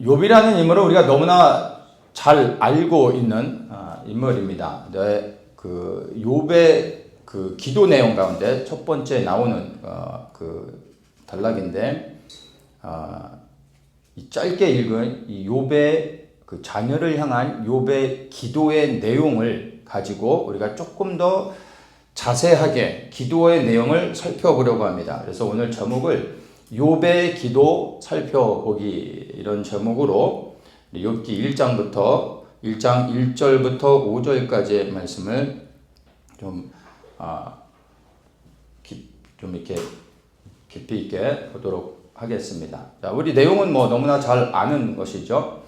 욥이라는 인물은 우리가 너무나 잘 알고 있는 인물입니다. 그 욥의 그 기도 내용 가운데 첫 번째 나오는 그 단락인데, 이 짧게 읽은 이 욥의 그 자녀를 향한 욥의 기도의 내용을 가지고 우리가 조금 더 자세하게 기도의 내용을 살펴보려고 합니다. 그래서 오늘 제목을 욥의 기도 살펴보기, 이런 제목으로 욥기 1장부터 1장 1절부터 5절까지의 말씀을 좀 이렇게 깊이 있게 보도록 하겠습니다. 자, 우리 내용은 너무나 잘 아는 것이죠.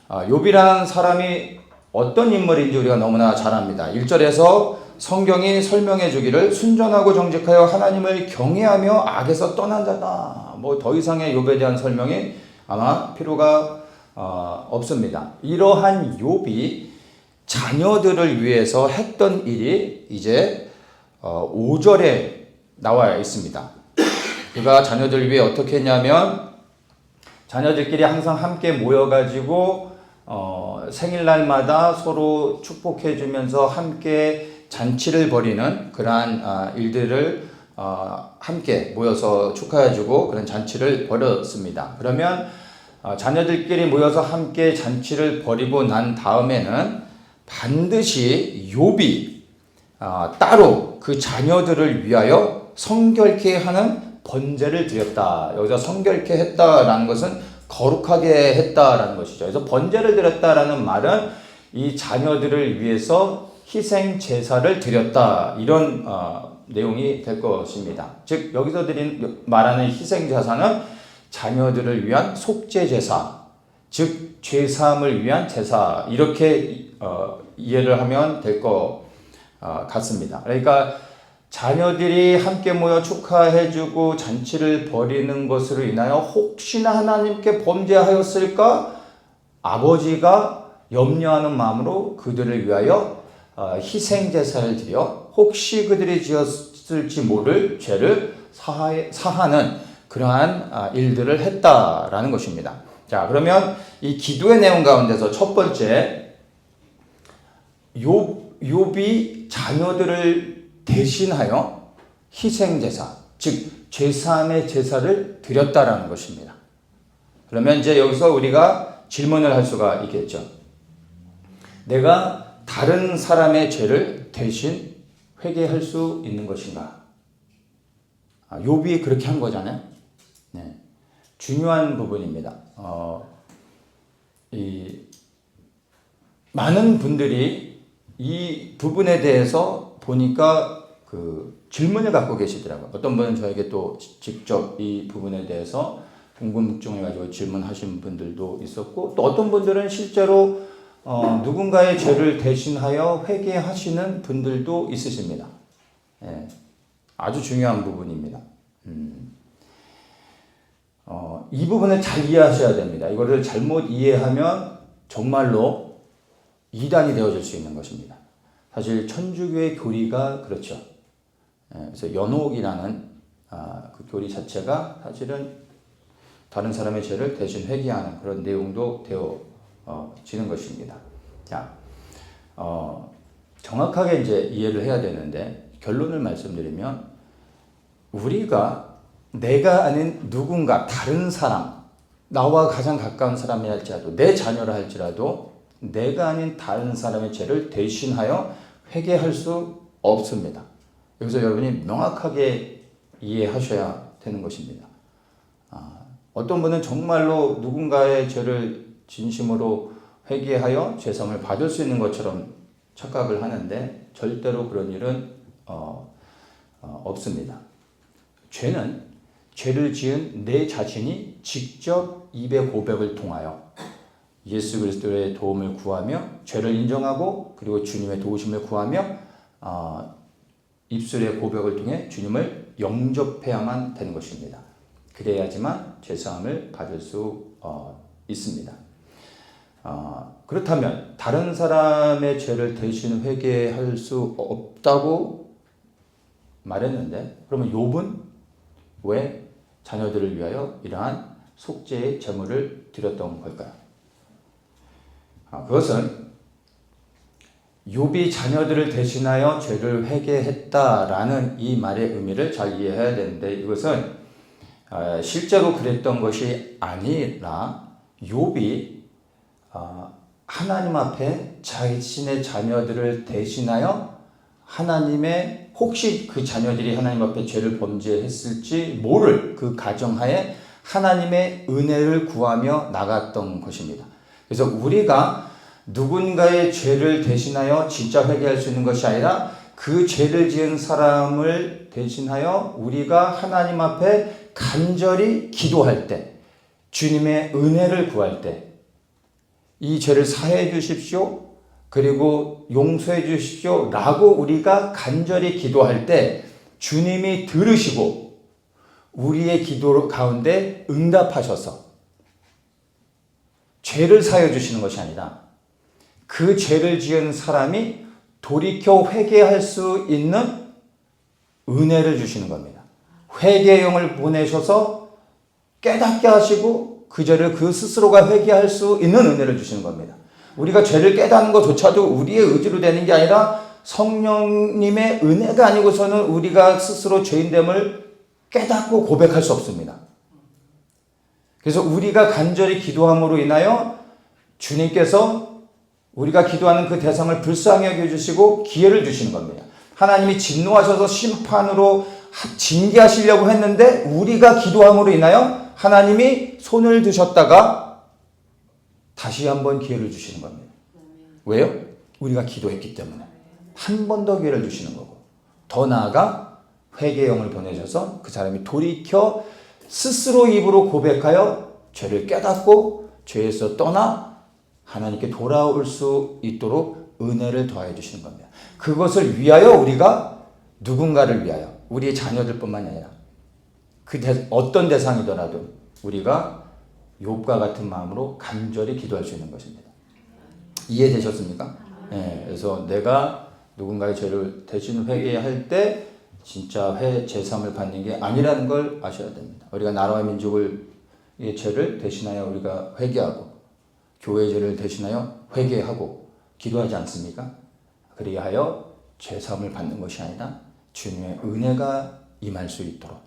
욥이라는 사람이 어떤 인물인지 우리가 너무나 잘 압니다. 1절에서 성경이 설명해 주기를 순전하고 정직하여 하나님을 경외하며 악에서 떠난 자다. 더 이상의 욥에 대한 설명이 아마 필요가 없습니다. 이러한 욥이 자녀들을 위해서 했던 일이 이제 5절에 나와 있습니다. 그가 자녀들을 위해 어떻게 했냐면, 자녀들끼리 항상 함께 모여가지고 생일날마다 서로 축복해주면서 함께 잔치를 벌이는 그러한 일들을 함께 모여서 축하해주고 그런 잔치를 벌였습니다. 그러면 자녀들끼리 모여서 함께 잔치를 벌이고 난 다음에는 반드시 욥이 따로 그 자녀들을 위하여 성결케 하는 번제를 드렸다. 여기서 성결케 했다라는 것은 거룩하게 했다라는 것이죠. 그래서 번제를 드렸다라는 말은 이 자녀들을 위해서 희생 제사를 드렸다, 이런 내용이 될 것입니다. 즉 여기서 말하는 희생 제사는 자녀들을 위한 속죄 제사, 즉 죄사함을 위한 제사, 이렇게 이해를 하면 될 것 같습니다. 그러니까 자녀들이 함께 모여 축하해주고 잔치를 벌이는 것으로 인하여 혹시나 하나님께 범죄하였을까 아버지가 염려하는 마음으로 그들을 위하여 희생제사를 드려 혹시 그들이 지었을지 모를 죄를 사하는 그러한 일들을 했다라는 것입니다. 자, 그러면 이 기도의 내용 가운데서 첫 번째, 욥이 자녀들을 대신하여 희생제사, 즉 죄사함의 제사를 드렸다라는 것입니다. 그러면 이제 여기서 우리가 질문을 할 수가 있겠죠. 내가 다른 사람의 죄를 대신 회개할 수 있는 것인가? 욥이 그렇게 한 거잖아요. 네. 중요한 부분입니다. 많은 분들이 이 부분에 대해서 보니까 그 질문을 갖고 계시더라고요. 어떤 분은 저에게 또 직접 이 부분에 대해서 궁금증을 가지고 질문하신 분들도 있었고, 또 어떤 분들은 실제로 누군가의 죄를 대신하여 회개하시는 분들도 있으십니다. 예, 아주 중요한 부분입니다. 이 부분을 잘 이해하셔야 됩니다. 이거를 잘못 이해하면 정말로 이단이 되어질 수 있는 것입니다. 사실 천주교의 교리가 그렇죠. 예, 그래서 연옥이라는 그 교리 자체가 사실은 다른 사람의 죄를 대신 회개하는 그런 내용도 되어지는 것입니다. 자, 정확하게 이제 이해를 해야 되는데, 결론을 말씀드리면, 내가 아는 누군가, 다른 사람, 나와 가장 가까운 사람이 할지라도, 내 자녀라 할지라도, 내가 아닌 다른 사람의 죄를 대신하여 회개할 수 없습니다. 여기서 여러분이 명확하게 이해하셔야 되는 것입니다. 어떤 분은 정말로 누군가의 죄를 진심으로 회개하여 죄성을 받을 수 있는 것처럼 착각을 하는데, 절대로 그런 일은 없습니다. 죄를 지은 내 자신이 직접 입의 고백을 통하여 예수 그리스도의 도움을 구하며 죄를 인정하고, 그리고 주님의 도우심을 구하며 입술의 고백을 통해 주님을 영접해야만 되는 것입니다. 그래야지만 죄사함을 받을 수 있습니다. 그렇다면 다른 사람의 죄를 대신 회개할 수 없다고 말했는데, 그러면 욥은 왜 자녀들을 위하여 이러한 속죄의 제물을 드렸던 걸까요? 그것은 욥이 자녀들을 대신하여 죄를 회개했다라는 이 말의 의미를 잘 이해해야 되는데, 이것은 실제로 그랬던 것이 아니라 욥이 하나님 앞에 자신의 자녀들을 대신하여 하나님의, 혹시 그 자녀들이 하나님 앞에 죄를 범죄했을지 모를 그 가정하에 하나님의 은혜를 구하며 나갔던 것입니다. 그래서 우리가 누군가의 죄를 대신하여 진짜 회개할 수 있는 것이 아니라 그 죄를 지은 사람을 대신하여 우리가 하나님 앞에 간절히 기도할 때, 주님의 은혜를 구할 때, 이 죄를 사해 주십시오, 그리고 용서해 주십시오 라고 우리가 간절히 기도할 때 주님이 들으시고 우리의 기도 가운데 응답하셔서 죄를 사해 주시는 것이 아니라 그 죄를 지은 사람이 돌이켜 회개할 수 있는 은혜를 주시는 겁니다. 회개의 영을 보내셔서 깨닫게 하시고 그 죄를 그 스스로가 회개할 수 있는 은혜를 주시는 겁니다. 우리가 죄를 깨닫는 것조차도 우리의 의지로 되는 게 아니라 성령님의 은혜가 아니고서는 우리가 스스로 죄인됨을 깨닫고 고백할 수 없습니다. 그래서 우리가 간절히 기도함으로 인하여 주님께서 우리가 기도하는 그 대상을 불쌍히 여겨주시고 기회를 주시는 겁니다. 하나님이 진노하셔서 심판으로 징계하시려고 했는데 우리가 기도함으로 인하여 하나님이 손을 드셨다가 다시 한번 기회를 주시는 겁니다. 왜요? 우리가 기도했기 때문에. 한 번 더 기회를 주시는 거고, 더 나아가 회개의 영을 보내셔서 그 사람이 돌이켜 스스로 입으로 고백하여 죄를 깨닫고 죄에서 떠나 하나님께 돌아올 수 있도록 은혜를 더해 주시는 겁니다. 그것을 위하여 우리가 누군가를 위하여, 우리의 자녀들뿐만이 아니라 어떤 대상이더라도 우리가 욥과 같은 마음으로 간절히 기도할 수 있는 것입니다. 이해되셨습니까? 네, 그래서 내가 누군가의 죄를 대신 회개할 때 진짜 제삼을 받는 게 아니라는 걸 아셔야 됩니다. 우리가 나라와 민족의 죄를 대신하여 우리가 회개하고 교회의 죄를 대신하여 회개하고 기도하지 않습니까? 그리하여 제삼을 받는 것이 아니라 주님의 은혜가 임할 수 있도록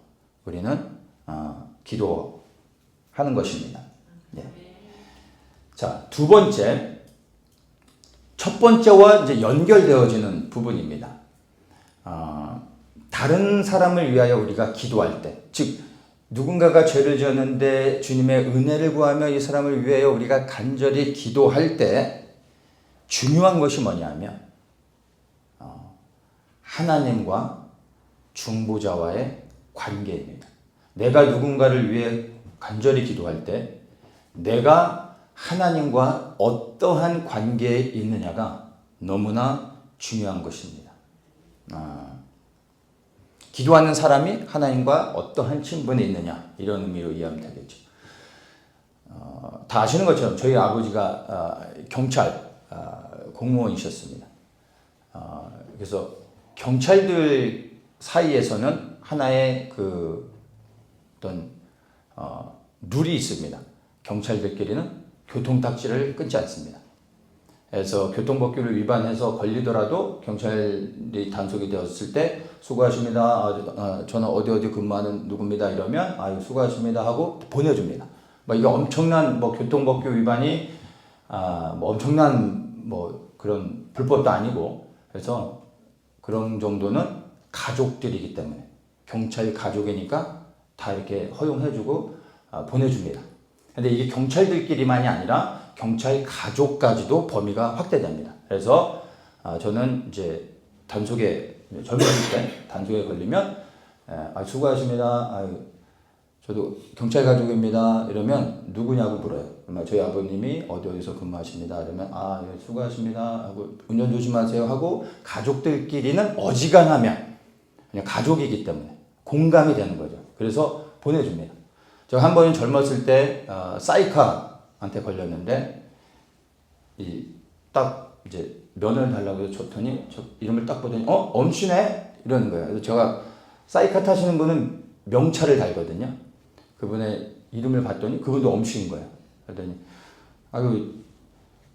우리는 기도하는 것입니다. 예. 자, 두 번째, 첫 번째와 이제 연결되어지는 부분입니다. 다른 사람을 위하여 우리가 기도할 때, 즉 누군가가 죄를 지었는데 주님의 은혜를 구하며 이 사람을 위하여 우리가 간절히 기도할 때 중요한 것이 뭐냐면 하나님과 중보자와의 관계입니다. 내가 누군가를 위해 간절히 기도할 때 내가 하나님과 어떠한 관계에 있느냐가 너무나 중요한 것입니다. 기도하는 사람이 하나님과 어떠한 친분에 있느냐, 이런 의미로 이해하면 되겠죠. 다 아시는 것처럼 저희 아버지가 경찰 공무원이셨습니다. 그래서 경찰들 사이에서는 하나의 어떤 룰이 있습니다. 경찰들끼리는 교통딱지를 끊지 않습니다. 그래서 교통법규를 위반해서 걸리더라도 경찰이 단속이 되었을 때 수고하십니다. 저는 어디 근무하는 누구입니다. 이러면 아유 수고하십니다 하고 보내줍니다. 이게 엄청난 교통법규 위반이 엄청난 그런 불법도 아니고, 그래서 그런 정도는 가족들이기 때문에 경찰 가족이니까 다 이렇게 허용해주고 보내줍니다. 근데 이게 경찰들끼리만이 아니라 경찰 가족까지도 범위가 확대됩니다. 그래서 저는 이제 젊었을 때 단속에 걸리면 수고하십니다. 저도 경찰 가족입니다. 이러면 누구냐고 물어요. 그러면 저희 아버님이 어디서 근무하십니다. 그러면 예, 수고하십니다 하고 운전 조심하세요 하고, 가족들끼리는 어지간하면 그냥 가족이기 때문에 공감이 되는 거죠. 그래서 보내줍니다. 제가 한 번은 젊었을 때 사이카한테 걸렸는데 딱 이제 면허를 달라고 해서 줬더니 저 이름을 딱 보더니 엄씨네 이러는 거예요. 그래서 제가 사이카 타시는 분은 명찰을 달거든요. 그분의 이름을 봤더니 그분도 엄씨인 거예요. 그랬더니 아유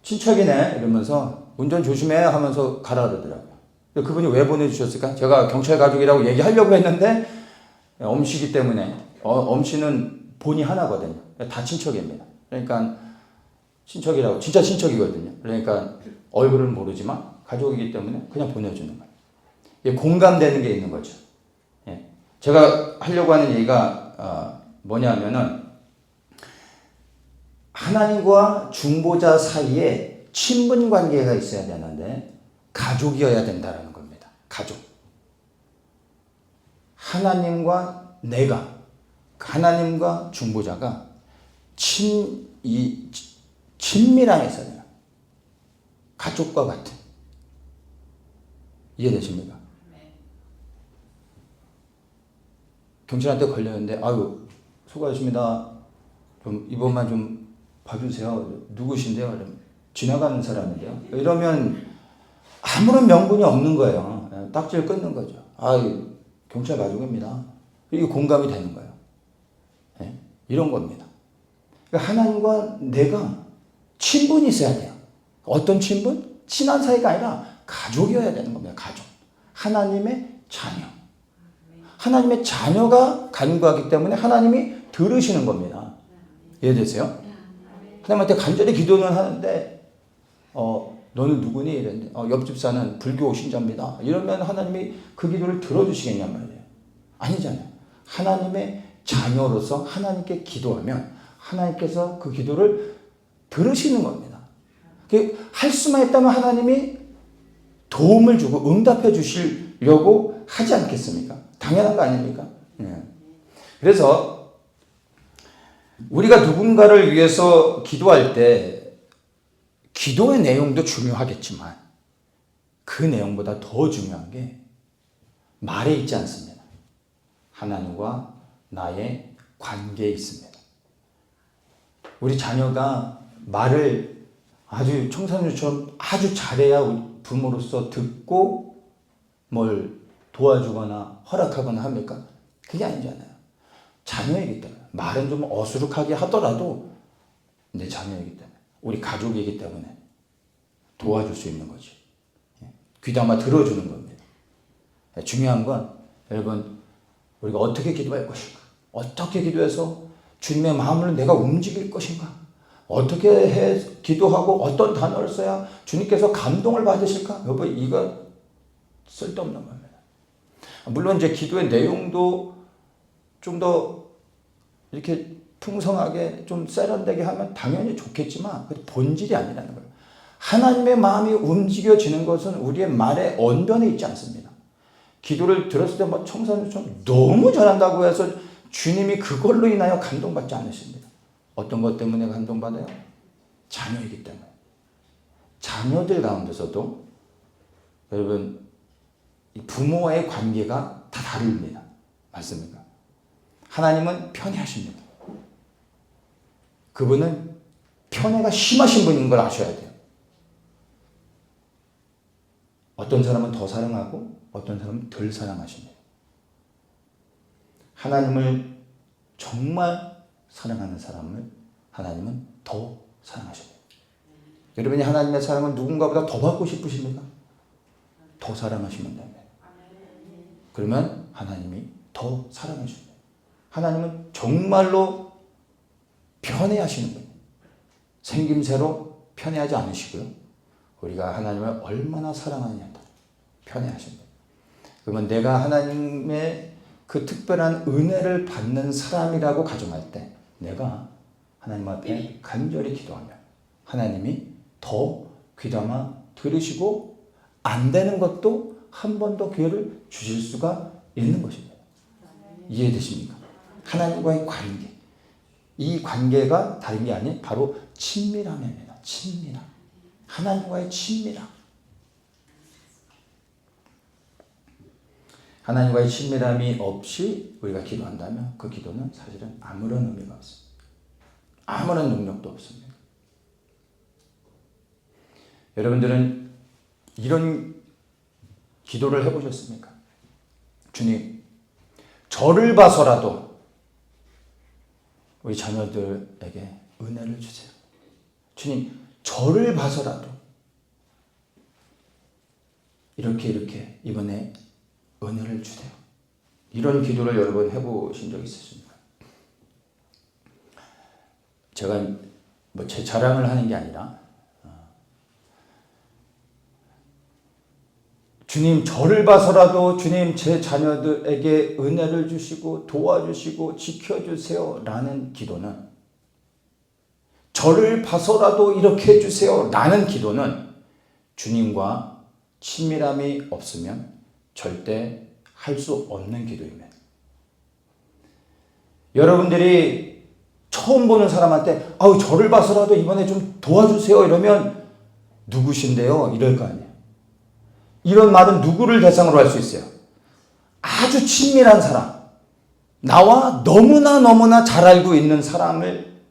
친척이네 이러면서 운전 조심해 하면서 가라 그러더라고요. 그분이 왜 보내주셨을까? 제가 경찰 가족이라고 얘기하려고 했는데 엄씨기 때문에 엄씨는 본이 하나거든요. 다 친척입니다. 그러니까 친척이라고 진짜 친척이거든요. 그러니까 얼굴은 모르지만 가족이기 때문에 그냥 보내주는 거예요. 이게 공감되는 게 있는 거죠. 예. 제가 하려고 하는 얘기가 뭐냐면은 하나님과 중보자 사이에 친분 관계가 있어야 되는데 가족이어야 된다는 겁니다. 가족. 하나님과 내가, 하나님과 중보자가 친밀함에서 가족과 같은. 이해되십니까? 경찰한테 걸렸는데 아유 수고하십니다. 좀 이번만 좀 봐주세요. 누구신데요? 이러면 지나가는 사람인데요. 이러면 아무런 명분이 없는 거예요. 딱지를 끊는 거죠. 아유 경찰 가족입니다. 이게 공감이 되는 거예요. 네? 이런 겁니다. 그러니까 하나님과 내가 친분이 있어야 돼요. 어떤 친분? 친한 사이가 아니라 가족이어야 되는 겁니다. 가족. 하나님의 자녀. 하나님의 자녀가 간구하기 때문에 하나님이 들으시는 겁니다. 이해되세요? 하나님한테 간절히 기도는 하는데 너는 누구니? 이랬는데 옆집 사는 불교 신자입니다. 이러면 하나님이 그 기도를 들어주시겠냔 말이에요. 아니잖아요. 하나님의 자녀로서 하나님께 기도하면 하나님께서 그 기도를 들으시는 겁니다. 할 수만 있다면 하나님이 도움을 주고 응답해 주시려고 하지 않겠습니까? 당연한 거 아닙니까? 네. 그래서 우리가 누군가를 위해서 기도할 때 기도의 내용도 중요하겠지만 그 내용보다 더 중요한 게 말에 있지 않습니다. 하나님과 나의 관계에 있습니다. 우리 자녀가 말을 아주 청소년처럼 아주 잘해야 우리 부모로서 듣고 뭘 도와주거나 허락하거나 합니까? 그게 아니잖아요. 자녀이기 때문에. 말은 좀 어수룩하게 하더라도 내 자녀이기 때문에. 우리 가족이기 때문에 도와줄 수 있는 거지. 귀담아 들어주는 겁니다. 중요한 건 여러분 우리가 어떻게 기도할 것인가? 어떻게 기도해서 주님의 마음을 내가 움직일 것인가? 어떻게 해 기도하고 어떤 단어를 써야 주님께서 감동을 받으실까? 여러분 이거 쓸데없는 겁니다. 물론 이제 기도의 내용도 좀 더 이렇게 풍성하게 좀 세련되게 하면 당연히 좋겠지만 그 본질이 아니라는 거예요. 하나님의 마음이 움직여지는 것은 우리의 말의 언변에 있지 않습니다. 기도를 들었을 때 뭐 청소년처럼 너무 잘한다고 해서 주님이 그걸로 인하여 감동받지 않으십니다. 어떤 것 때문에 감동받아요? 자녀이기 때문에. 자녀들 가운데서도 여러분 부모와의 관계가 다 다릅니다. 맞습니까? 하나님은 편애하십니다. 그분은 편애가 심하신 분인 걸 아셔야 돼요. 어떤 사람은 더 사랑하고 어떤 사람은 덜 사랑하십니다. 하나님을 정말 사랑하는 사람을 하나님은 더 사랑하십니다. 여러분이 하나님의 사랑을 누군가보다 더 받고 싶으십니까? 더 사랑하시면 됩니다. 그러면 하나님이 더 사랑해 줍니다. 하나님은 정말로 편애하시는 분이에요. 생김새로 편애하지 않으시고요. 우리가 하나님을 얼마나 사랑하느냐 편애하십니다. 그러면 내가 하나님의 그 특별한 은혜를 받는 사람이라고 가정할 때 내가 하나님 앞에 간절히 기도하면 하나님이 더 귀담아 들으시고 안 되는 것도 한 번 더 기회를 주실 수가 있는 것입니다. 이해되십니까? 하나님과의 관계. 이 관계가 다른 게 아닌 바로 친밀함입니다. 친밀함. 하나님과의 친밀함. 하나님과의 친밀함이 없이 우리가 기도한다면 그 기도는 사실은 아무런 의미가 없습니다. 아무런 능력도 없습니다. 여러분들은 이런 기도를 해보셨습니까? 주님, 저를 봐서라도 우리 자녀들에게 은혜를 주세요. 주님, 저를 봐서라도 이렇게 이번에 은혜를 주세요. 이런 기도를 여러분 해보신 적 있으십니까? 제가 뭐 제 자랑을 하는 게 아니라 주님, 저를 봐서라도 주님 제 자녀들에게 은혜를 주시고 도와주시고 지켜주세요 라는 기도는, 저를 봐서라도 이렇게 해주세요 라는 기도는 주님과 친밀함이 없으면 절대 할 수 없는 기도입니다. 여러분들이 처음 보는 사람한테 저를 봐서라도 이번에 좀 도와주세요 이러면 누구신데요? 이럴 거 아니에요. 이런 말은 누구를 대상으로 할 수 있어요? 아주 친밀한 사람, 나와 너무나 잘 알고 있는 사람을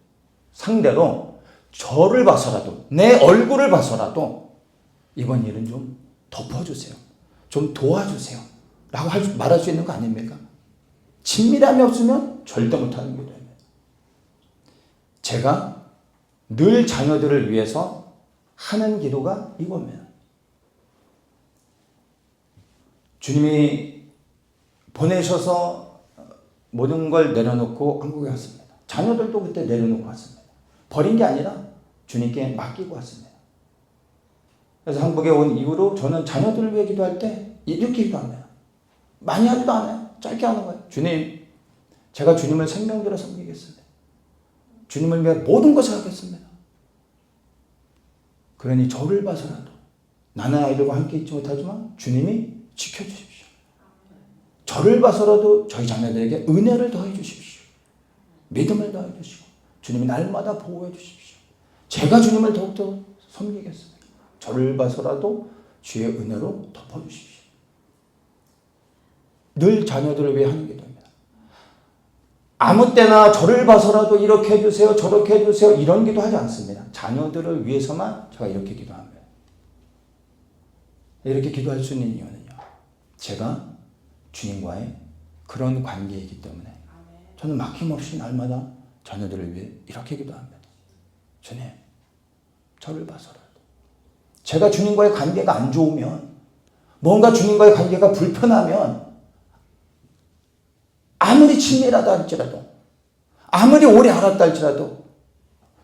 상대로 저를 봐서라도, 내 얼굴을 봐서라도 이번 일은 좀 덮어주세요, 좀 도와주세요 라고 말할 수 있는 거 아닙니까? 친밀함이 없으면 절대 못하는 기도입니다. 제가 늘 자녀들을 위해서 하는 기도가 이겁니다. 주님이 보내셔서 모든 걸 내려놓고 한국에 왔습니다. 자녀들도 그때 내려놓고 왔습니다. 버린 게 아니라 주님께 맡기고 왔습니다. 그래서 한국에 온 이후로 저는 자녀들을 위해 기도할 때 이렇게 기도합니다. 많이 하지도 않아요. 짧게 하는 거예요. 주님, 제가 주님을 생명대로 섬기겠습니다. 주님을 위해 모든 것을 하겠습니다. 그러니 저를 봐서라도, 나는 아이들과 함께 있지 못하지만 주님이 지켜주십시오. 저를 봐서라도 저희 자녀들에게 은혜를 더해 주십시오. 믿음을 더해 주시고 주님이 날마다 보호해 주십시오. 제가 주님을 더욱더 섬기겠습니다. 저를 봐서라도 주의 은혜로 덮어주십시오. 늘 자녀들을 위해 하는 기도입니다. 아무 때나 저를 봐서라도 이렇게 해주세요, 저렇게 해주세요 이런 기도 하지 않습니다. 자녀들을 위해서만 제가 이렇게 기도합니다. 이렇게 기도할 수 있는 이유는요, 제가 주님과의 그런 관계이기 때문에 저는 막힘없이 날마다 자녀들을 위해 이렇게 기도합니다. 주님, 저를 봐서라도, 제가 주님과의 관계가 안 좋으면, 뭔가 주님과의 관계가 불편하면, 아무리 친밀하다 할지라도, 아무리 오래 알았다 할지라도,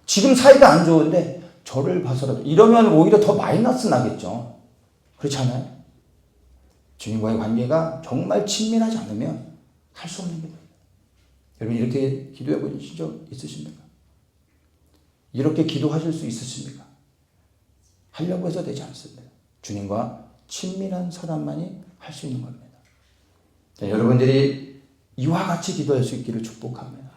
지금 사이가 안 좋은데 저를 봐서라도, 이러면 오히려 더 마이너스 나겠죠. 그렇지 않아요? 주님과의 관계가 정말 친밀하지 않으면 할 수 없는 거예요. 여러분, 이렇게 기도해 보신 적 있으십니까? 이렇게 기도하실 수 있으십니까? 하려고 해서 되지 않습니다. 주님과 친밀한 사람만이 할 수 있는 겁니다. 자, 여러분들이 이와 같이 기도할 수 있기를 축복합니다.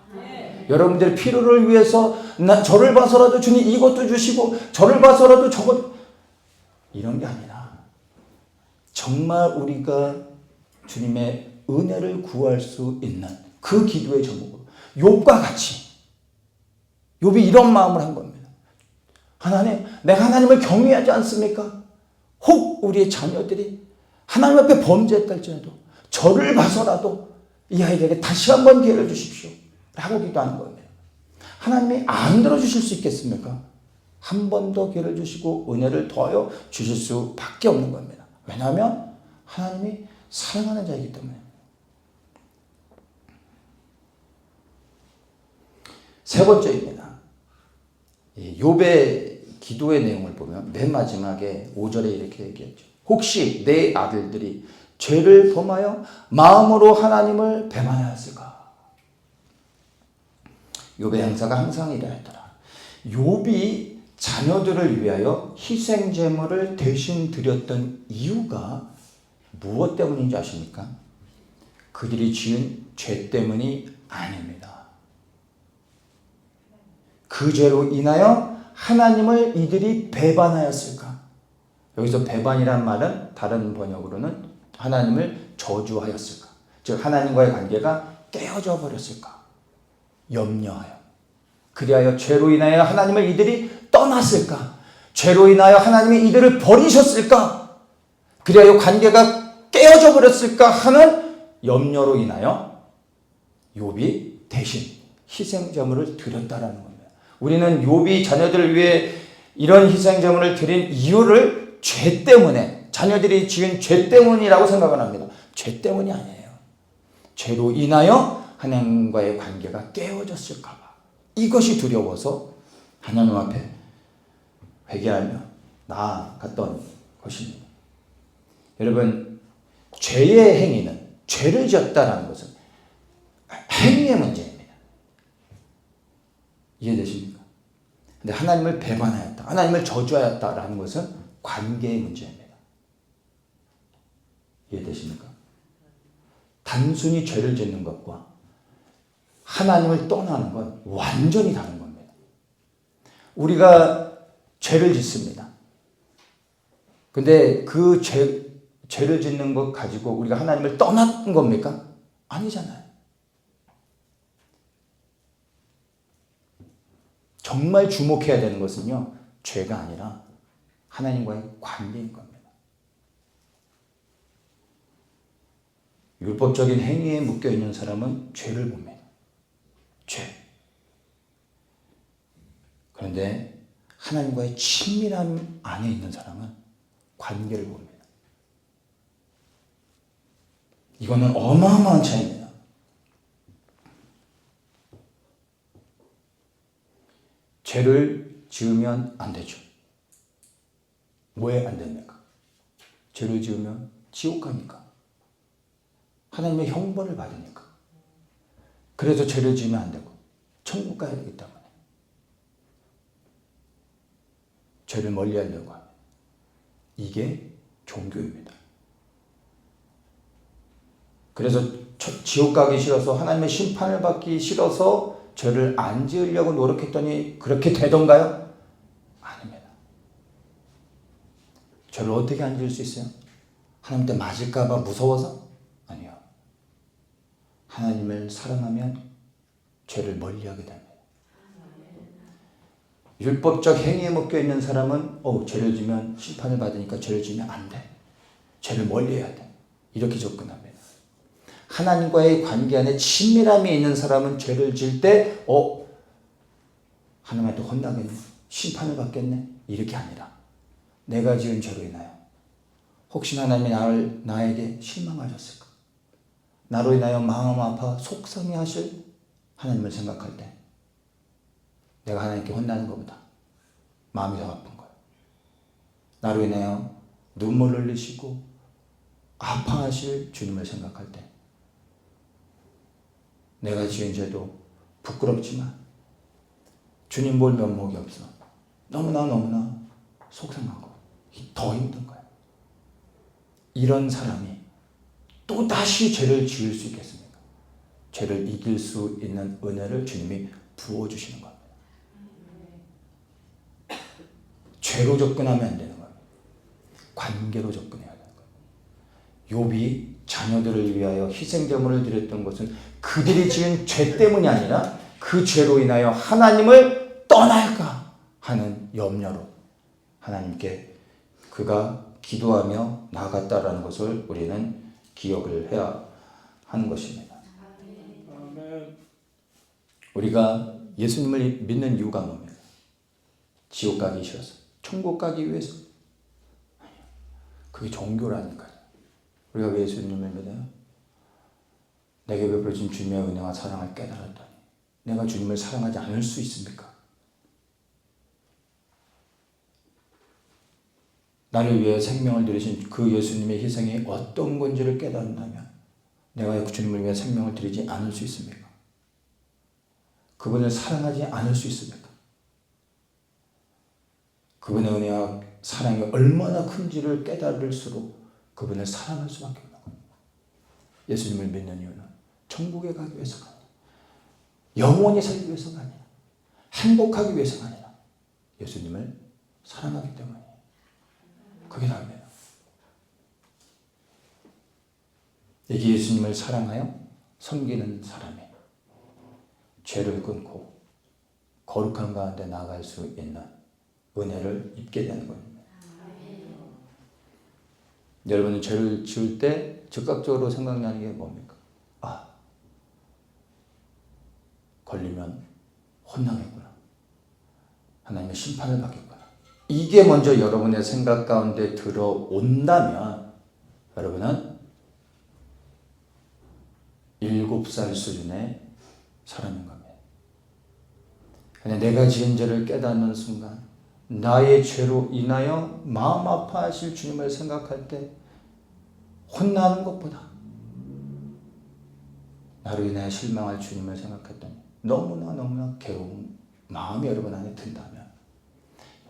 여러분들의 필요를 위해서 저를 봐서라도 주님 이것도 주시고 저를 봐서라도 저것, 이런 게 아니라 정말 우리가 주님의 은혜를 구할 수 있는 그 기도의 제목으로, 욥과 같이, 욥이 이런 마음을 한 겁니다. 하나님, 내가 하나님을 경외하지 않습니까? 혹 우리의 자녀들이 하나님 앞에 범죄했다 할지라도 저를 봐서라도 이 아이들에게 다시 한번 기회를 주십시오 라고 기도하는 겁니다. 하나님이 안 들어주실 수 있겠습니까? 한 번 더 기회를 주시고 은혜를 더하여 주실 수밖에 없는 겁니다. 왜냐하면 하나님이 사랑하는 자이기 때문에. 세 번째입니다. 욥의 기도의 내용을 보면 맨 마지막에 5절에 이렇게 얘기했죠. 혹시 내 아들들이 죄를 범하여 마음으로 하나님을 배반하였을까? 욥의 형사가 항상 이래했더라. 욥이 자녀들을 위하여 희생 제물을 대신 드렸던 이유가 무엇 때문인지 아십니까? 그들이 지은 죄 때문이 아닙니다. 그 죄로 인하여 하나님을 이들이 배반하였을까? 여기서 배반이란 말은 다른 번역으로는 하나님을 저주하였을까? 즉 하나님과의 관계가 깨어져 버렸을까? 염려하여. 그리하여 죄로 인하여 하나님을 이들이 떠났을까? 죄로 인하여 하나님이 이들을 버리셨을까? 그리하여 관계가 깨어져 버렸을까 하는 염려로 인하여 욥이 대신 희생제물을 드렸다라는 겁니다. 우리는 욥이 자녀들을 위해 이런 희생제물을 드린 이유를 죄 때문에, 자녀들이 지은 죄 때문이라고 생각을 합니다. 죄 때문이 아니에요. 죄로 인하여 하나님과의 관계가 깨어졌을까 봐. 이것이 두려워서 하나님 앞에 회개하며 나아갔던 것입니다. 여러분, 죄의 행위는, 죄를 지었다는 것은 행위의 문제입니다. 이해되십니까? 근데 하나님을 배반하였다, 하나님을 저주하였다라는 것은 관계의 문제입니다. 이해되십니까? 단순히 죄를 짓는 것과 하나님을 떠나는 건 완전히 다른 겁니다. 우리가 죄를 짓습니다. 근데 그 죄를 짓는 것 가지고 우리가 하나님을 떠난 겁니까? 아니잖아요. 정말 주목해야 되는 것은요, 죄가 아니라 하나님과의 관계인 겁니다. 율법적인 행위에 묶여있는 사람은 죄를 봅니다. 죄. 그런데 하나님과의 친밀함 안에 있는 사람은 관계를 봅니다. 이거는 어마어마한 차이입니다. 죄를 지으면 안 되죠. 왜 안 됩니까? 죄를 지으면 지옥 가니까. 하나님의 형벌을 받으니까. 그래서 죄를 지으면 안 되고 천국 가야 되기 때문에 죄를 멀리 하려고 합니다. 이게 종교입니다. 그래서 지옥 가기 싫어서, 하나님의 심판을 받기 싫어서 죄를 안 지으려고 노력했더니 그렇게 되던가요? 아닙니다. 죄를 어떻게 안 지을 수 있어요? 하나님한테 맞을까 봐 무서워서? 아니요. 하나님을 사랑하면 죄를 멀리하게 됩니다. 율법적 행위에 묶여 있는 사람은 죄를 지면 심판을 받으니까 죄를 지면 안 돼. 죄를 멀리해야 돼. 이렇게 접근합니다. 하나님과의 관계 안에 친밀함이 있는 사람은 죄를 지을 때 하나님한테 혼나겠네, 심판을 받겠네, 이렇게 아니라 내가 지은 죄로 인하여 혹시 하나님이 나에게 실망하셨을까, 나로 인하여 마음 아파 속상해 하실 하나님을 생각할 때 내가 하나님께 혼나는 것보다 마음이 더 아픈 거예요. 나로 인하여 눈물 흘리시고 아파하실 주님을 생각할 때 내가 지은 죄도 부끄럽지만 주님 볼 면목이 없어. 너무나 속상한 거. 더 힘든 거예요. 이런 사람이 또 다시 죄를 지을 수 있겠습니까? 죄를 이길 수 있는 은혜를 주님이 부어주시는 겁니다. 죄로 접근하면 안 되는 겁니다. 관계로 접근해야 되는 거예요. 욥이 자녀들을 위하여 희생제물을 드렸던 것은 그들이 지은 죄 때문이 아니라 그 죄로 인하여 하나님을 떠날까 하는 염려로 하나님께 그가 기도하며 나아갔다라는 것을 우리는 기억을 해야 하는 것입니다. 우리가 예수님을 믿는 이유가 뭡니까? 지옥 가기 싫어서, 천국 가기 위해서? 아니요. 그게 종교라니까요. 우리가 왜 예수님을 믿어요? 내게 베풀어진 주님의 은혜와 사랑을 깨달았다니 내가 주님을 사랑하지 않을 수 있습니까? 나를 위해 생명을 드리신 그 예수님의 희생이 어떤 건지를 깨달은다면 내가 주님을 위해 생명을 드리지 않을 수 있습니까? 그분을 사랑하지 않을 수 있습니까? 그분의 은혜와 사랑이 얼마나 큰지를 깨달을수록 그분을 사랑할 수밖에 없는 겁니다. 예수님을 믿는 이유는 천국에 가기 위해서가 아니라, 영원히 살기 위해서가 아니라, 행복하기 위해서가 아니라 예수님을 사랑하기 때문이에요. 그게 다입니다. 이게 예수님을 사랑하여 섬기는 사람이 죄를 끊고 거룩한 가운데 나아갈 수 있는 은혜를 입게 되는 겁니다. 여러분은 죄를 지을 때 즉각적으로 생각나는 게 뭡니까? 걸리면 혼나겠구나. 하나님의 심판을 받겠구나. 이게 먼저 여러분의 생각 가운데 들어온다면 여러분은 7살 수준의 사람인 겁니다. 내가 지은 죄를 깨닫는 순간 나의 죄로 인하여 마음 아파하실 주님을 생각할 때 혼나는 것보다 나로 인하여 실망할 주님을 생각했더니 너무나 괴로운 마음이 여러분 안에 든다면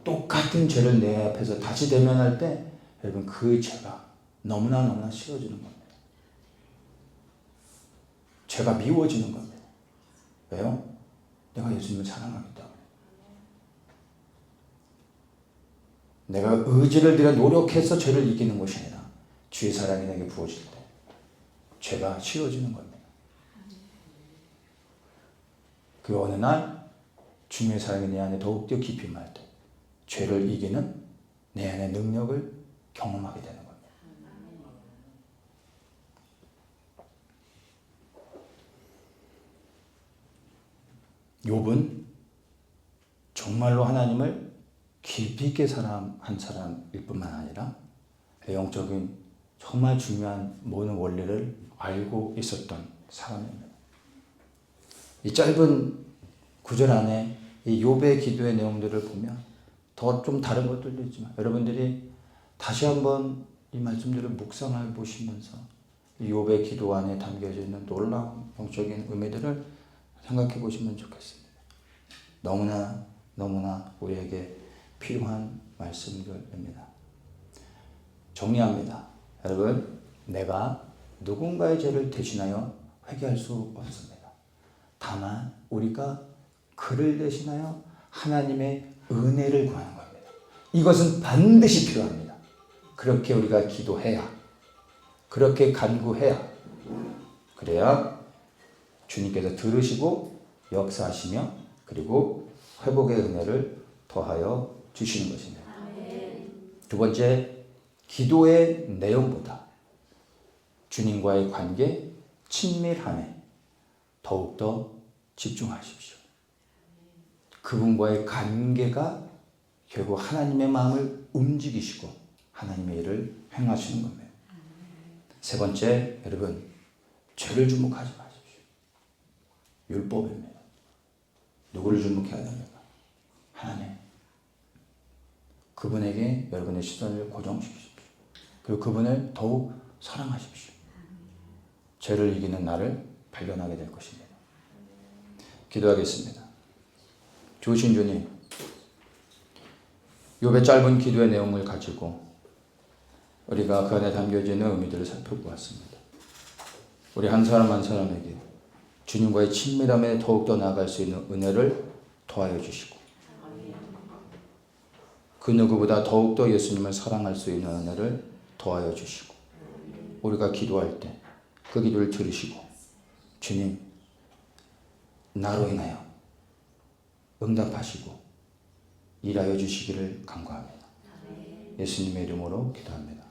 똑같은 죄를 내 앞에서 다시 대면할 때 여러분 그 죄가 너무나 싫어지는 겁니다. 죄가 미워지는 겁니다. 왜요? 내가 예수님을 사랑하기 때문에. 내가 의지를 들여 노력해서 죄를 이기는 것이 아니라 주의 사랑이 내게 부어질 때 죄가 싫어지는 겁니다. 그 어느 날 주님의 사랑이 내 안에 더욱더 깊이 임할 때 죄를 이기는 내 안의 능력을 경험하게 되는 겁니다. 욥은 정말로 하나님을 깊이 있게 사랑한 사람일 뿐만 아니라 영적인 정말 중요한 모든 원리를 알고 있었던 사람입니다. 이 짧은 구절 안에 이 욥의 기도의 내용들을 보면 더 좀 다른 것들도 있지만 여러분들이 다시 한번 이 말씀들을 묵상해 보시면서 이 욥의 기도 안에 담겨져 있는 놀라운 영적인 의미들을 생각해 보시면 좋겠습니다. 너무나 우리에게 필요한 말씀들입니다. 정리합니다. 여러분, 내가 누군가의 죄를 대신하여 회개할 수 없습니다. 다만 우리가 그를 대신하여 하나님의 은혜를 구하는 겁니다. 이것은 반드시 필요합니다. 그렇게 우리가 기도해야, 그렇게 간구해야, 그래야 주님께서 들으시고 역사하시며 그리고 회복의 은혜를 더하여 주시는 것입니다. 두 번째, 기도의 내용보다 주님과의 관계, 친밀함에 더욱더 집중하십시오. 그분과의 관계가 결국 하나님의 마음을 움직이시고 하나님의 일을 행하시는 겁니다. 세 번째, 여러분, 죄를 주목하지 마십시오. 율법입니다. 누구를 주목해야 됩니까? 하나님. 그분에게 여러분의 시선을 고정시키십시오. 그리고 그분을 더욱 사랑하십시오. 죄를 이기는 나를 발견하게 될 것입니다. 기도하겠습니다. 좋으신 주님, 욥의 짧은 기도의 내용을 가지고 우리가 그 안에 담겨져 있는 의미들을 살펴보았습니다. 우리 한 사람 한 사람에게 주님과의 친밀함에 더욱더 나아갈 수 있는 은혜를 더하여 주시고 그 누구보다 더욱더 예수님을 사랑할 수 있는 은혜를 더하여 주시고 우리가 기도할 때 그 기도를 들으시고 주님, 나로 인하여 응답하시고 일하여 주시기를 간구합니다. 예수님의 이름으로 기도합니다.